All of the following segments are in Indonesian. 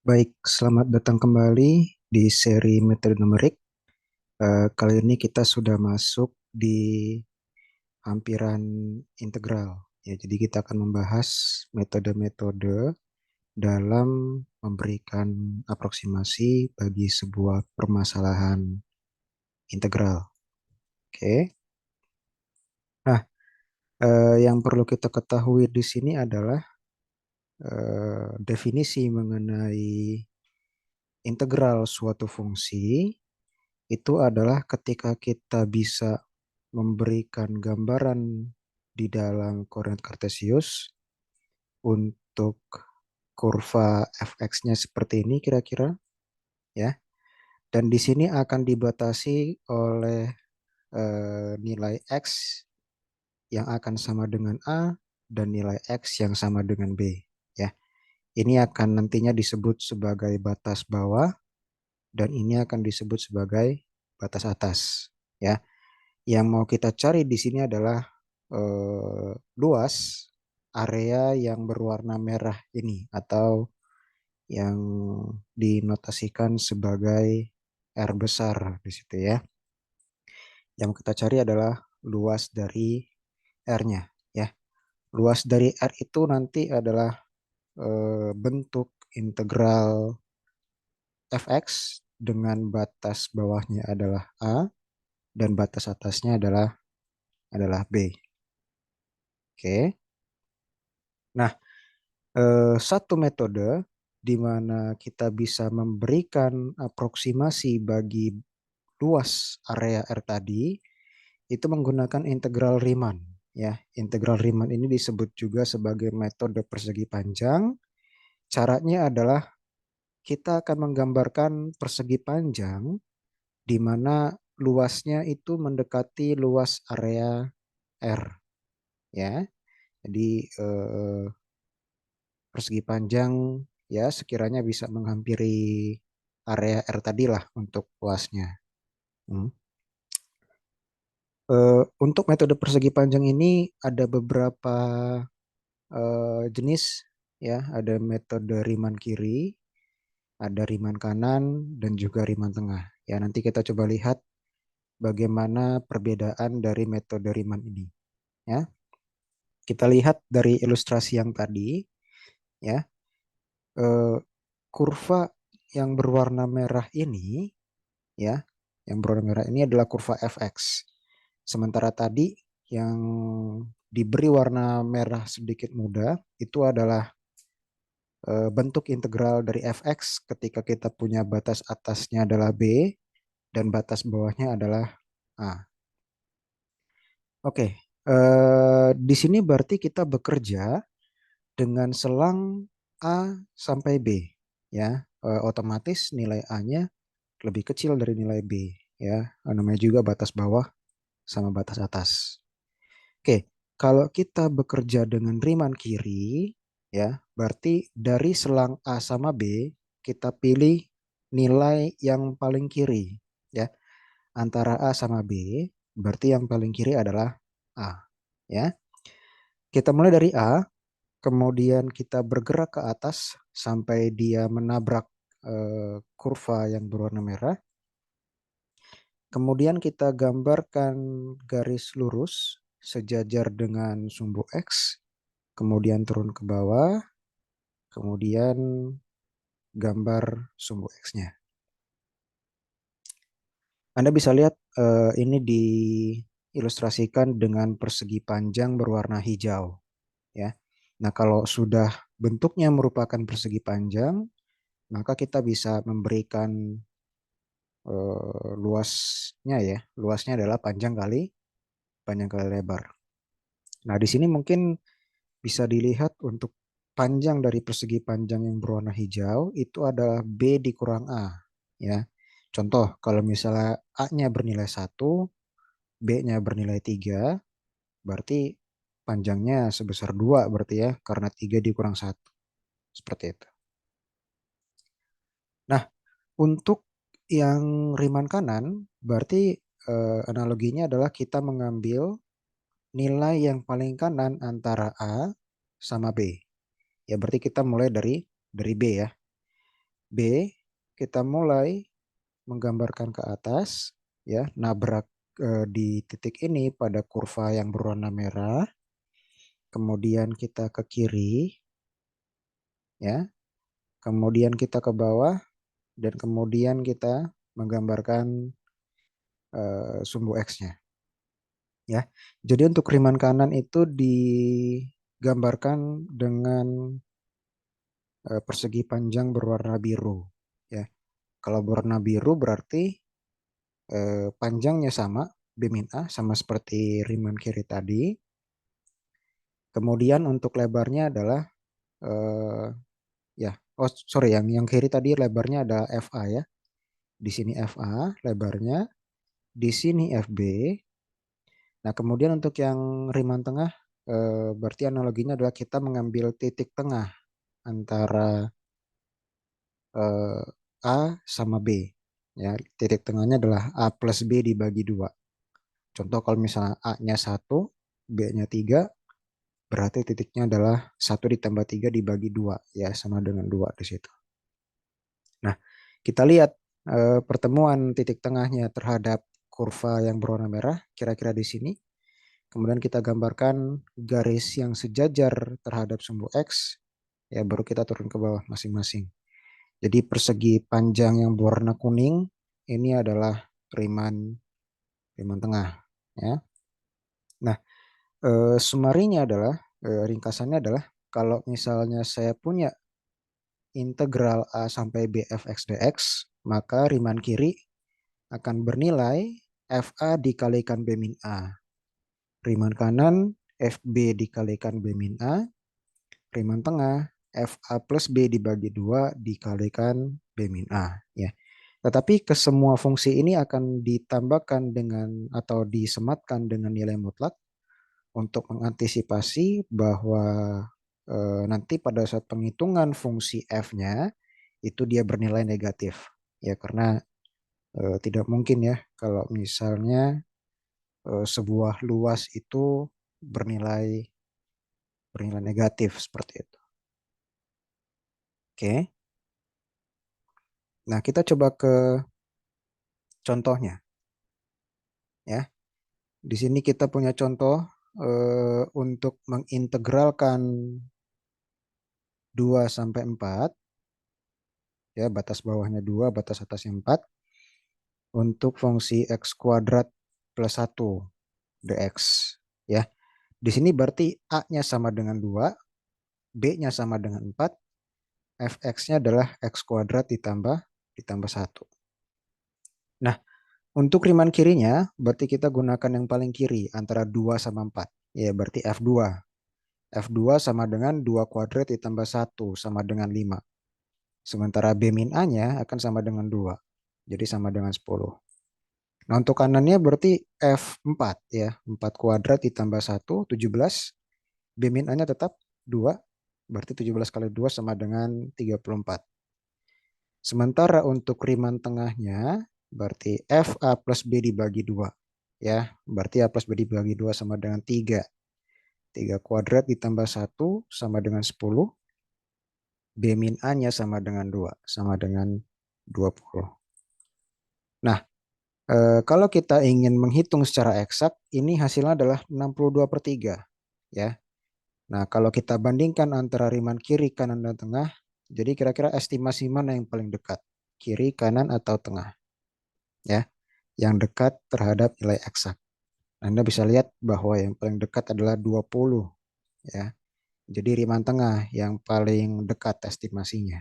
Baik, selamat datang kembali di seri metode numerik. Kali ini kita sudah masuk di hampiran integral. Ya, jadi kita akan membahas metode-metode dalam memberikan aproksimasi bagi sebuah permasalahan integral. Oke. Nah, yang perlu kita ketahui di sini adalah definisi mengenai integral suatu fungsi itu adalah ketika kita bisa memberikan gambaran di dalam koordinat kartesius untuk kurva fx-nya seperti ini kira-kira ya. Dan di sini akan dibatasi oleh nilai x yang akan sama dengan a dan nilai x yang sama dengan b ya. Ini akan nantinya disebut sebagai batas bawah dan ini akan disebut sebagai batas atas ya. Yang mau kita cari di sini adalah luas area yang berwarna merah ini atau yang dinotasikan sebagai R besar di situ ya. Yang kita cari adalah luas dari R-nya ya. Luas dari R itu nanti adalah bentuk integral fx dengan batas bawahnya adalah A dan batas atasnya adalah B. Oke. Nah, satu metode di mana kita bisa memberikan aproksimasi bagi luas area R tadi itu menggunakan integral Riemann ya. Integral Riemann ini disebut juga sebagai metode persegi panjang. Caranya adalah kita akan menggambarkan persegi panjang di mana luasnya itu mendekati luas area R ya. Jadi persegi panjang ya sekiranya bisa menghampiri area R tadi lah untuk luasnya. Hmm. Untuk metode persegi panjang ini ada beberapa jenis ya, ada metode Riemann kiri, ada Riemann kanan dan juga Riemann tengah. Ya, nanti kita coba lihat bagaimana perbedaan dari metode Riemann ini ya. Kita lihat dari ilustrasi yang tadi ya, eh, kurva yang berwarna merah ini ya, yang berwarna merah ini adalah kurva fx. Sementara tadi yang diberi warna merah sedikit muda itu adalah bentuk integral dari fx ketika kita punya batas atasnya adalah b dan batas bawahnya adalah a. Oke, di sini berarti kita bekerja dengan selang a sampai b ya. Otomatis nilai a-nya lebih kecil dari nilai b ya. Namanya juga batas bawah sama batas atas. Oke, kalau kita bekerja dengan Riemann kiri, ya, berarti dari selang A sama B, kita pilih nilai yang paling kiri, ya. Antara A sama B, berarti yang paling kiri adalah A, ya. Kita mulai dari A, kemudian kita bergerak ke atas sampai dia menabrak kurva yang berwarna merah. Kemudian kita gambarkan garis lurus sejajar dengan sumbu X, kemudian turun ke bawah, kemudian gambar sumbu X-nya. Anda bisa lihat ini diilustrasikan dengan persegi panjang berwarna hijau. Ya. Nah, kalau sudah bentuknya merupakan persegi panjang, maka kita bisa memberikan luasnya ya. Luasnya adalah panjang kali lebar. Nah, di sini mungkin bisa dilihat untuk panjang dari persegi panjang yang berwarna hijau itu adalah B dikurang A. Ya. Contoh, kalau misalnya A-nya bernilai 1, B-nya bernilai 3, berarti panjangnya sebesar 2 berarti ya, karena 3 dikurang 1. Seperti itu. Nah, untuk yang Riemann kanan, berarti analoginya adalah kita mengambil nilai yang paling kanan antara A sama B. Ya berarti kita mulai dari B ya. B, kita mulai menggambarkan ke atas, ya, nabrak di titik ini pada kurva yang berwarna merah. Kemudian kita ke kiri, ya. Kemudian kita ke bawah dan kemudian kita menggambarkan sumbu X-nya, ya. Jadi untuk riman kanan itu digambarkan dengan persegi panjang berwarna biru, ya. Kalau berwarna biru berarti panjangnya sama, B min A sama seperti riman kiri tadi. Kemudian untuk lebarnya adalah eh, ya, oh sorry, yang kiri tadi lebarnya ada FA, ya. Di sini FA lebarnya, di sini FB. Nah, kemudian untuk yang riman tengah berarti analoginya adalah kita mengambil titik tengah antara eh, A sama B. Ya, titik tengahnya adalah A plus B dibagi 2. Contoh kalau misalnya A-nya 1, B-nya 3, berarti titiknya adalah 1 ditambah 3 dibagi 2. Ya, sama dengan 2 di situ. Nah, kita lihat pertemuan titik tengahnya terhadap kurva yang berwarna merah, kira-kira di sini. Kemudian kita gambarkan garis yang sejajar terhadap sumbu X, ya baru kita turun ke bawah masing-masing. Jadi persegi panjang yang berwarna kuning ini adalah riman riman tengah, ya. Nah, sumarinya adalah ringkasannya adalah kalau misalnya saya punya integral A sampai B fx dx, maka riman kiri akan bernilai FA dikalikan B min A. Riman kanan FB dikalikan B min A. Riman tengah FA plus B dibagi 2 dikalikan B min A. Ya. Tetapi ke semua fungsi ini akan ditambahkan dengan atau disematkan dengan nilai mutlak untuk mengantisipasi bahwa nanti pada saat penghitungan fungsi f-nya itu dia bernilai negatif. Ya, karena tidak mungkin ya kalau misalnya sebuah luas itu bernilai bernilai negatif seperti itu. Oke. Nah, kita coba ke contohnya, ya. Di sini kita punya contoh untuk mengintegralkan 2 sampai 4, ya, batas bawahnya 2, batas atasnya 4 untuk fungsi x kuadrat plus 1 dx, ya. Di sini berarti a-nya sama dengan 2, b-nya sama dengan 4, fx-nya adalah x kuadrat ditambah 1. Nah, untuk riman kirinya, berarti kita gunakan yang paling kiri antara 2 sama 4. Ya, berarti F2. F2 sama dengan 2 kuadrat ditambah 1 sama dengan 5. Sementara B min A-nya akan sama dengan 2. Jadi sama dengan 10. Nah, untuk kanannya berarti F4, ya. 4 kuadrat ditambah 1, 17. B min A-nya tetap 2. Berarti 17 kali 2 sama dengan 34. Sementara untuk riman tengahnya, berarti FA plus B dibagi 2. Ya, berarti A plus B dibagi 2 sama dengan 3. 3 kuadrat ditambah 1 sama dengan 10. B min A-nya sama dengan 2. Sama dengan 20. Nah, kalau kita ingin menghitung secara eksak, ini hasilnya adalah 62/3. Ya. Nah, kalau kita bandingkan antara riman kiri, kanan, dan tengah, jadi kira-kira estimasi mana yang paling dekat? Kiri, kanan, atau tengah? Ya, yang dekat terhadap nilai eksak. Anda bisa lihat bahwa yang paling dekat adalah 20, ya. Jadi riman tengah yang paling dekat estimasinya.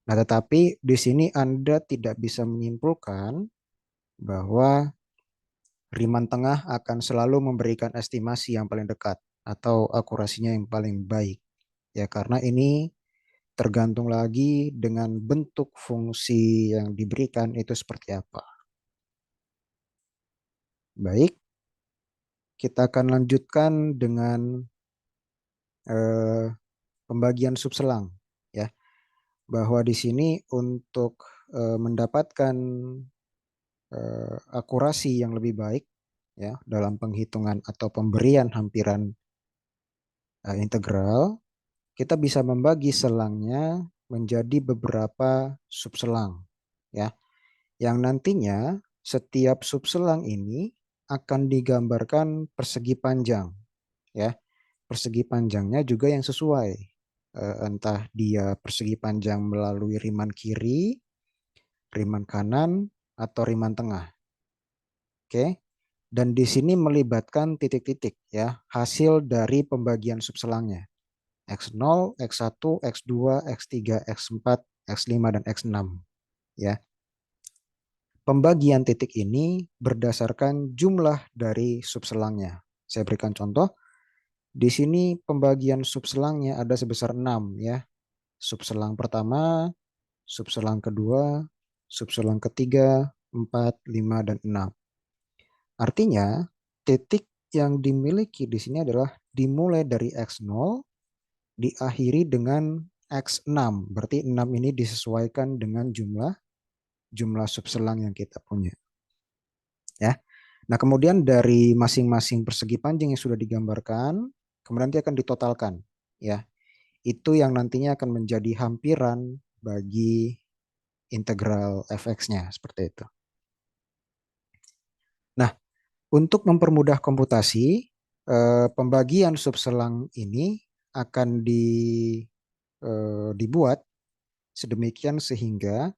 Nah, tetapi di sini Anda tidak bisa menyimpulkan bahwa riman tengah akan selalu memberikan estimasi yang paling dekat atau akurasinya yang paling baik. Ya, karena ini tergantung lagi dengan bentuk fungsi yang diberikan itu seperti apa. Baik, kita akan lanjutkan dengan pembagian subselang, ya. Bahwa di sini untuk mendapatkan akurasi yang lebih baik, ya, dalam penghitungan atau pemberian hampiran integral, kita bisa membagi selangnya menjadi beberapa subselang, ya, yang nantinya setiap subselang ini akan digambarkan persegi panjang, ya. Persegi panjangnya juga yang sesuai. Entah dia persegi panjang melalui riman kiri, riman kanan, atau riman tengah. Oke. Dan di sini melibatkan titik-titik, ya, hasil dari pembagian subselangnya. X0, X1, X2, X3, X4, X5, dan X6, ya. Pembagian titik ini berdasarkan jumlah dari subselangnya. Saya berikan contoh. Di sini pembagian subselangnya ada sebesar 6, ya. Subselang pertama, subselang kedua, subselang ketiga, 4, 5, dan 6. Artinya, titik yang dimiliki di sini adalah dimulai dari X0, diakhiri dengan X6. Berarti 6 ini disesuaikan dengan jumlah subselang yang kita punya. Ya. Nah, kemudian dari masing-masing persegi panjang yang sudah digambarkan, kemudian nanti akan ditotalkan, ya. Itu yang nantinya akan menjadi hampiran bagi integral fx-nya, seperti itu. Nah, untuk mempermudah komputasi, pembagian subselang ini akan dibuat sedemikian sehingga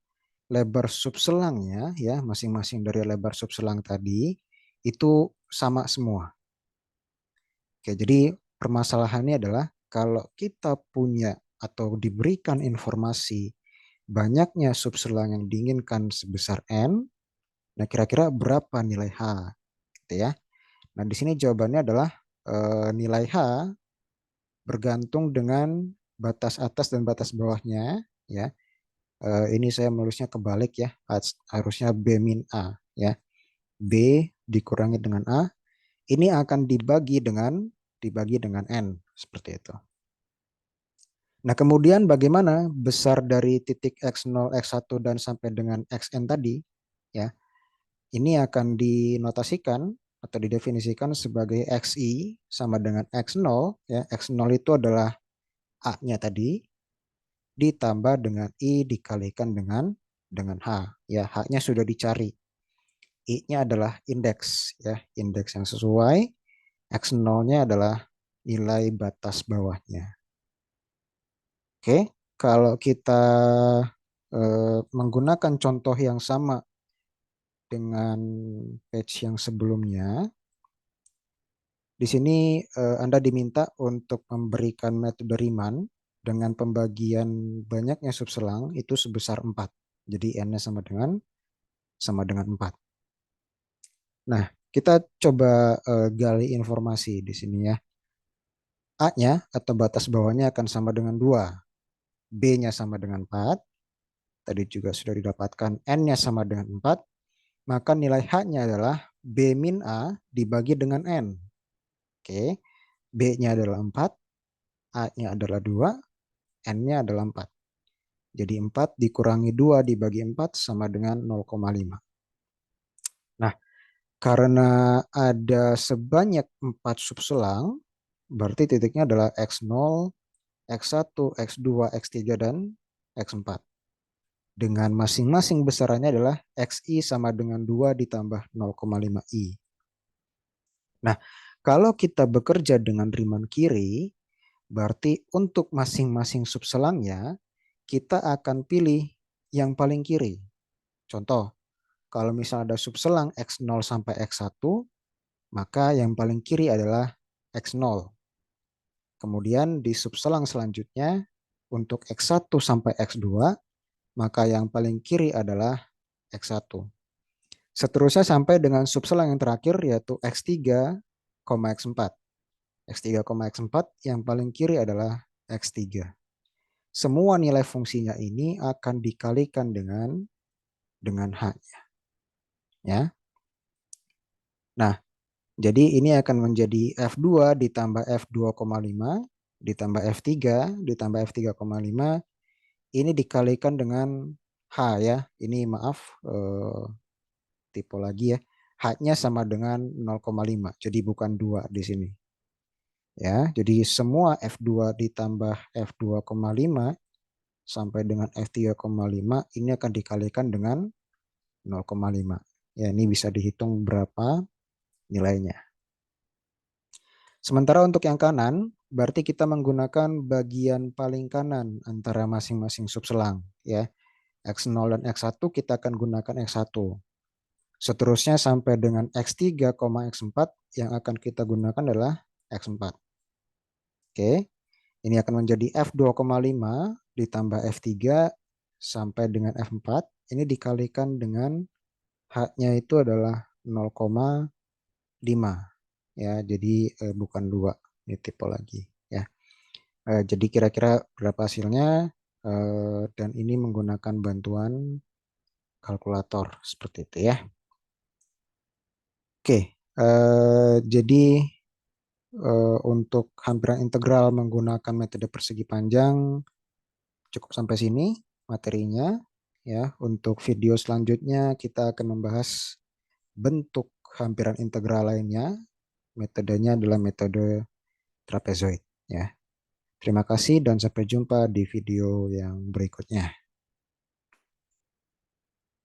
lebar subselangnya, ya, masing-masing dari lebar subselang tadi itu sama semua. Oke, jadi permasalahannya adalah kalau kita punya atau diberikan informasi banyaknya subselang yang diinginkan sebesar n, nah kira-kira berapa nilai H, gitu ya. Nah, di sini jawabannya adalah nilai H bergantung dengan batas atas dan batas bawahnya, ya. Ini saya menulisnya kebalik, ya. Harusnya B min A, ya. B dikurangi dengan A, ini akan dibagi dengan N, seperti itu. Nah, kemudian bagaimana besar dari titik X0, X1 dan sampai dengan Xn tadi, ya. Ini akan dinotasikan atau didefinisikan sebagai Xi sama dengan X0, ya. X0 itu adalah A-nya tadi ditambah dengan I dikalikan dengan H, ya. H-nya sudah dicari. I-nya adalah indeks, ya, indeks yang sesuai. X0-nya adalah nilai batas bawahnya. Oke, kalau kita menggunakan contoh yang sama dengan page yang sebelumnya, di sini Anda diminta untuk memberikan metode Riemann dengan pembagian banyaknya subselang itu sebesar 4. Jadi N-nya sama dengan 4. Nah, kita coba gali informasi di sini, ya. A-nya atau batas bawahnya akan sama dengan 2. B-nya sama dengan 4. Tadi juga sudah didapatkan N-nya sama dengan 4. Maka nilai H-nya adalah B min A dibagi dengan N. Oke, B-nya adalah 4, A-nya adalah 2, N-nya adalah 4. Jadi 4 dikurangi 2 dibagi 4 sama dengan 0,5. Nah, karena ada sebanyak 4 subselang, berarti titiknya adalah X0, X1, X2, X3, dan X4. Dengan masing-masing besarannya adalah XI sama dengan 2 ditambah 0,5 I. Nah, kalau kita bekerja dengan Riemann kiri, berarti untuk masing-masing subselangnya, kita akan pilih yang paling kiri. Contoh, kalau misalnya ada subselang X0 sampai X1, maka yang paling kiri adalah X0. Kemudian di subselang selanjutnya, untuk X1 sampai X2, maka yang paling kiri adalah X1. Seterusnya sampai dengan subselang yang terakhir yaitu X3, X4. X3, X4 yang paling kiri adalah X3. Semua nilai fungsinya ini akan dikalikan dengan H-nya. Ya. Nah, jadi ini akan menjadi F2 ditambah F2,5 ditambah F3 ditambah F3,5. Ini dikalikan dengan H, ya. Ini maaf, tipe lagi, ya. H-nya sama dengan 0,5. Jadi bukan 2 di sini. Ya, jadi semua F2 ditambah F2,5 sampai dengan F3,5 ini akan dikalikan dengan 0,5. Ya, ini bisa dihitung berapa nilainya. Sementara untuk yang kanan, berarti kita menggunakan bagian paling kanan antara masing-masing subselang. Ya. X0 dan X1 kita akan gunakan X1. Seterusnya sampai dengan X3, X4 yang akan kita gunakan adalah X4. Oke, ini akan menjadi F2,5 ditambah F3 sampai dengan F4. Ini dikalikan dengan H-nya itu adalah 0,5. Ya, jadi bukan 2. Ini tipe lagi. Ya. Jadi kira-kira berapa hasilnya? Dan ini menggunakan bantuan kalkulator seperti itu ya. Oke, jadi untuk hampiran integral menggunakan metode persegi panjang cukup sampai sini materinya ya. Untuk video selanjutnya kita akan membahas bentuk hampiran integral lainnya. Metodenya adalah metode trapezoid ya. Terima kasih dan sampai jumpa di video yang berikutnya.